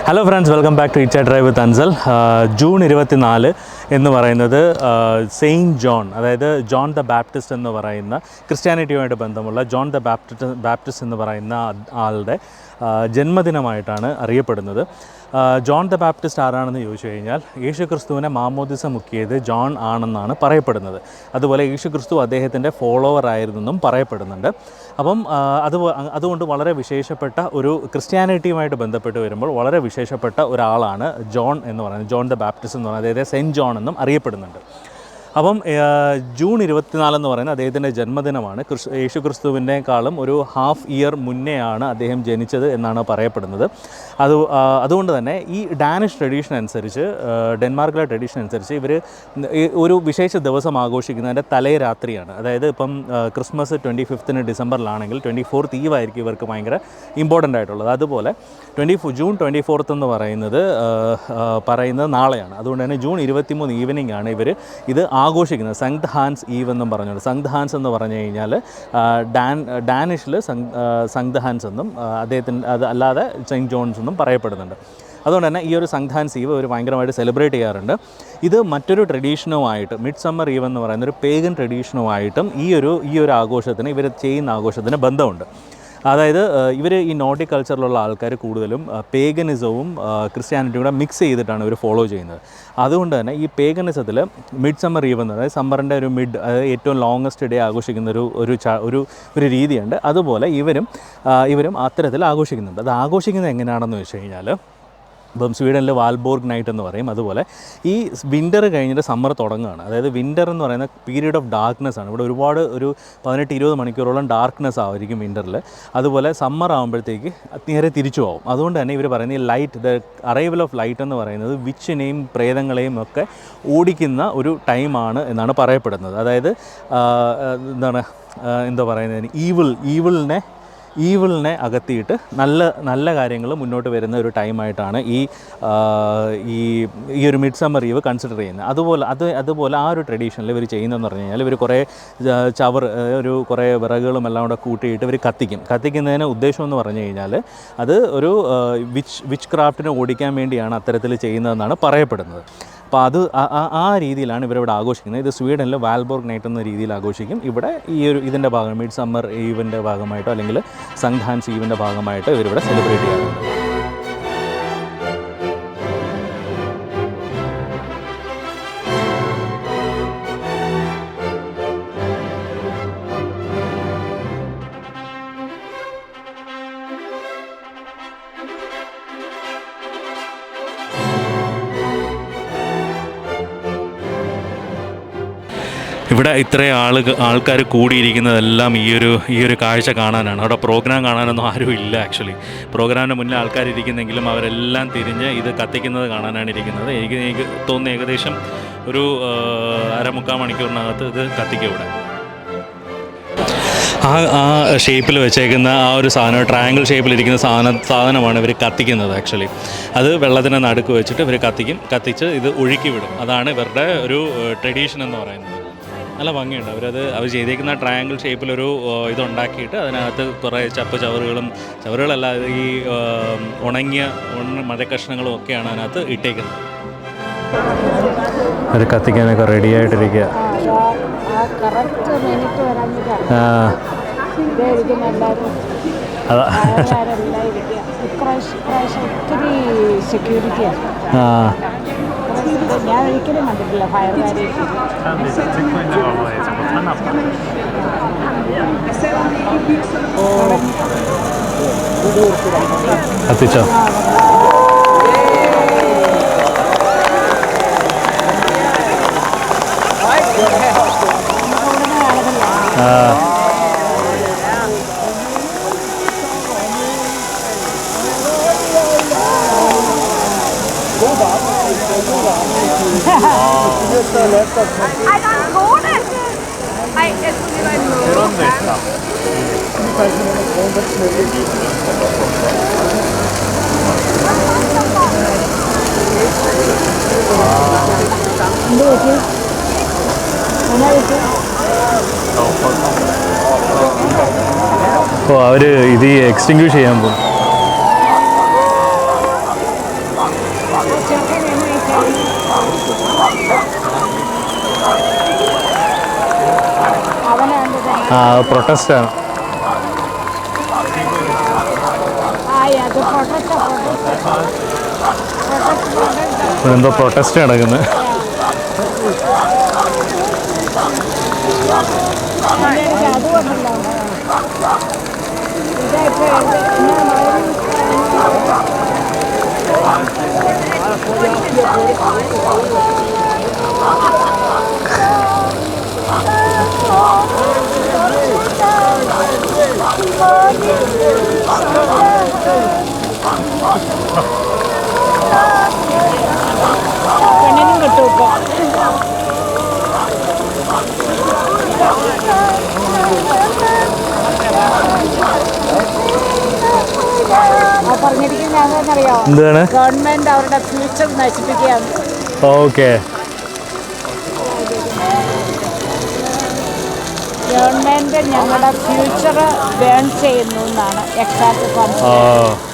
Hello friends, welcome back to it drive with Ansal. June 24 എന്ന് പറയുന്നത് saint John, അതായത് John the Baptist എന്ന് പറയുന്ന ക്രിസ്ത്യാനിറ്റിയുമായിട്ട് ബന്ധമുള്ള ജോൺ ദ ബാപ്റ്റിസ്റ്റ് എന്ന് പറയുന്ന ആളുടെ ജന്മദിനമായിട്ടാണ് അറിയപ്പെടുന്നത്. ജോൺ ദ ബാപ്റ്റിസ്റ്റ് ആരാണെന്ന് ചോദിച്ചു കഴിഞ്ഞാൽ യേശു ക്രിസ്തുവിനെ മാമോദിസ മുക്കിയത് ജോൺ ആണെന്നാണ് പറയപ്പെടുന്നത്. അതുപോലെ യേശു ക്രിസ്തു അദ്ദേഹത്തിൻ്റെ ഫോളോവർ ആയിരുന്നെന്നും പറയപ്പെടുന്നുണ്ട്. അപ്പം അതുകൊണ്ട് വളരെ വിശേഷപ്പെട്ട ഒരു ക്രിസ്ത്യാനിറ്റിയുമായിട്ട് ബന്ധപ്പെട്ട് വരുമ്പോൾ വളരെ വിശേഷപ്പെട്ട ഒരാളാണ് ജോൺ എന്ന് പറയുന്നത്. ജോൺ ദ ബാപ്റ്റിസ്റ്റ് എന്ന് പറയുന്നത്, അതായത് സെൻറ്റ് ജോൺ എന്നും അറിയപ്പെടുന്നുണ്ട്. അപ്പം ജൂൺ 24 എന്ന് പറയുന്നത് അദ്ദേഹത്തിൻ്റെ ജന്മദിനമാണ്. യേശു ക്രിസ്തുവിനേക്കാളും ഒരു ഹാഫ് ഇയർ മുന്നെയാണ് അദ്ദേഹം ജനിച്ചത് എന്നാണ് പറയപ്പെടുന്നത്. അതുകൊണ്ട് തന്നെ ഈ ഡാനിഷ് ട്രഡീഷൻ അനുസരിച്ച്, ഡെൻമാർക്കിലെ ട്രഡീഷൻ അനുസരിച്ച് ഇവർ ഒരു വിശേഷ ദിവസം ആഘോഷിക്കുന്നതിൻ്റെ തലേ രാത്രിയാണ്. അതായത് ഇപ്പം ക്രിസ്മസ് 25 ഡിസംബറിലാണെങ്കിൽ 24 ഈവ് ആയിരിക്കും ഇവർക്ക് ഭയങ്കര ഇമ്പോർട്ടൻ്റ് ആയിട്ടുള്ളത്. അതുപോലെ ജൂൺ 24 എന്ന് പറയുന്നത് നാളെയാണ്. അതുകൊണ്ട് തന്നെ ജൂൺ 23 ഈവനിങ് ആണ് ഇവർ ഇത് ആഘോഷിക്കുന്നത്. സംഗ്ത് ഹാൻസ് ഈവ് എന്നും പറഞ്ഞുകൊണ്ട്. സംഗ്ത് ഹാൻസ് എന്ന് പറഞ്ഞു കഴിഞ്ഞാൽ ഡാനിഷിൽ സംഗ്ത് ഹാൻസ് എന്നും അത് അല്ലാതെ സെയിൻറ്റ് ജോൺസ് എന്നും പറയപ്പെടുന്നുണ്ട്. അതുകൊണ്ട് തന്നെ ഈ ഒരു സംഗ്ത് ഹാൻസ് ഈവ് അവർ ഭയങ്കരമായിട്ട് സെലിബ്രേറ്റ് ചെയ്യാറുണ്ട്. ഇത് മറ്റൊരു ട്രഡീഷനുമായിട്ട്, മിഡ് സമ്മർ ഈവ് എന്ന് പറയുന്ന ഒരു പേഗൻ ട്രഡീഷനുമായിട്ടും ഈ ഒരു ആഘോഷത്തിന്, ഇവർ ചെയ്യുന്ന ആഘോഷത്തിന് ബന്ധമുണ്ട്. അതായത് ഇവർ ഈ നോർഡിക് കൾച്ചറിലുള്ള ആൾക്കാർ കൂടുതലും പേഗനിസവും ക്രിസ്ത്യാനിറ്റിയും കൂടെ മിക്സ് ചെയ്തിട്ടാണ് ഇവർ ഫോളോ ചെയ്യുന്നത്. അതുകൊണ്ട് തന്നെ ഈ പേഗനിസത്തിൽ മിഡ് സമ്മർ ഈവ് എന്ന് പറയുന്നത് സമ്മറിൻ്റെ ഒരു അതായത് ഏറ്റവും ലോങ്ങസ്റ്റ് ഡേ ആഘോഷിക്കുന്ന ഒരു രീതിയുണ്ട്. അതുപോലെ ഇവരും അത്തരത്തിൽ ആഘോഷിക്കുന്നുണ്ട്. അത് ആഘോഷിക്കുന്നത് എങ്ങനെയാണെന്ന് വെച്ച് കഴിഞ്ഞാൽ, ഇപ്പം സ്വീഡനിൽ വാൽബോർഗ് നൈറ്റ് എന്ന് പറയും. അതുപോലെ ഈ വിൻ്റർ കഴിഞ്ഞിട്ട് സമ്മർ തുടങ്ങുകയാണ്. അതായത് വിൻ്റർ എന്ന് പറയുന്ന പീരീഡ് ഓഫ് ഡാർക്ക്നെസ് ആണ്. ഇവിടെ ഒരുപാട് ഒരു 18-20 മണിക്കൂറോളം ഡാർക്ക്നെസ് ആയിരിക്കും വിൻ്ററിൽ. അതുപോലെ സമ്മർ ആകുമ്പോഴത്തേക്ക് നേരെ തിരിച്ചു പോകും. അതുകൊണ്ട് തന്നെ ഇവർ പറയുന്ന ഈ light, the arrival of light എന്ന് പറയുന്നത് വിച്ചിനെയും പ്രേതങ്ങളെയും ഒക്കെ ഓടിക്കുന്ന ഒരു ടൈമാണ് എന്നാണ് പറയപ്പെടുന്നത്. അതായത് എന്താ പറയുന്നതിന് ഈവിളിനെ അകത്തിയിട്ട് നല്ല കാര്യങ്ങൾ മുന്നോട്ട് വരുന്ന ഒരു ടൈമായിട്ടാണ് ഈ ഒരു മിഡ് സമ്മർ ഈവ് കൺസിഡർ ചെയ്യുന്നത്. അതുപോലെ ആ ഒരു ട്രഡീഷനിൽ ഇവർ ചെയ്യുന്നതെന്ന് പറഞ്ഞു കഴിഞ്ഞാൽ, ഇവർ കുറേ കുറേ വിറകുകളും എല്ലാം കൂടെ കൂട്ടിയിട്ട് ഇവർ കത്തിക്കുന്നതിന് ഉദ്ദേശം എന്ന് പറഞ്ഞു കഴിഞ്ഞാൽ അത് ഒരു വിച്ച് ക്രാഫ്റ്റിനെ ഓടിക്കാൻ വേണ്ടിയാണ് അത്തരത്തിൽ ചെയ്യുന്നതെന്നാണ് പറയപ്പെടുന്നത്. അപ്പോൾ ആ രീതിയിലാണ് ഇവരിവിടെ ആഘോഷിക്കുന്നത്. ഇത് സ്വീഡനിൽ വാൽബോർഗ് നൈറ്റ് എന്ന രീതിയിൽ ആഘോഷിക്കും. ഇവിടെ ഇതിൻ്റെ ഭാഗം മിഡ് സമ്മർ ഈവിൻ്റെ ഭാഗമായിട്ടോ അല്ലെങ്കിൽ സംഗ്ത് ഹാൻസ് ഈവിൻ്റെ ഭാഗമായിട്ടോ ഇവരിവിടെ സെലിബ്രേറ്റ് ചെയ്യാറുണ്ട്. ഇവിടെ ഇത്രയും ആൾക്കാർ കൂടിയിരിക്കുന്നതെല്ലാം ഈ ഒരു കാഴ്ച കാണാനാണ്. അവിടെ പ്രോഗ്രാം കാണാനൊന്നും ആരും ഇല്ല. ആക്ച്വലി പ്രോഗ്രാമിന് മുന്നേ ആൾക്കാരിരിക്കുന്നെങ്കിലും അവരെല്ലാം തിരിഞ്ഞ് ഇത് കത്തിക്കുന്നത് കാണാനാണ് ഇരിക്കുന്നത്. എനിക്ക് തോന്നുന്നു ഏകദേശം ഒരു 3/4 മണിക്കൂറിനകത്ത് ഇത് കത്തിക്കും. ഇവിടെ ആ ഷേപ്പിൽ വെച്ചേക്കുന്ന ആ ഒരു സാധനം, ട്രയാങ്കിൾ ഷേപ്പിലിരിക്കുന്ന സാധനമാണ് ഇവർ കത്തിക്കുന്നത്. ആക്ച്വലി അത് വെള്ളത്തിൻ്റെ നടുക്ക് വെച്ചിട്ട് ഇവർ കത്തിച്ച് ഇത് ഒഴുക്കി വിടും. അതാണ് ഇവരുടെ ഒരു ട്രഡീഷൻ എന്ന് പറയുന്നത്. നല്ല ഭംഗിയുണ്ട്. അവർ ചെയ്തേക്കുന്ന ട്രയാങ്കിൾ ഷേപ്പിലൊരു ഇതുണ്ടാക്കിയിട്ട് അതിനകത്ത് കുറേ ചവറുകളല്ല, ഈ ഉണങ്ങിയ മഴക്കഷ്ണങ്ങളും ഒക്കെയാണ് അതിനകത്ത് ഇട്ടേക്കുന്നത്. അവർ കത്തിക്കാനൊക്കെ റെഡി ആയിട്ടിരിക്കുക. ഞാൻ ഒരിക്കലും കണ്ടിട്ടില്ല ഫയർകാരെ. കത്തിച്ചോ? അവർ ഇത് എക്സ്റ്റിങ്ക്വിഷ് ചെയ്യാൻ പോകും. ആ പ്രൊട്ടസ്റ്റാണ്. അത് എന്തോ പ്രൊട്ടസ്റ്റ് നടക്കുന്നത്. അതുകൊണ്ടല്ലോ പെണ്ണിനും കിട്ടും ഇപ്പം. പറഞ്ഞിരിക്കുന്നത് എന്താണെന്നറിയാമോ? എന്താണ്? ഗവൺമെന്റ് അവരുടെ ഫ്യൂച്ചർ നശിപ്പിക്കുകയാണ്. ഓക്കെ. ഗവൺമെന്റ് ഞങ്ങളുടെ ഫ്യൂച്ചർ ബേൺ ചെയ്യുന്നു എന്നാണ് എക്സാക്ട് കോൺസെപ്റ്റ്.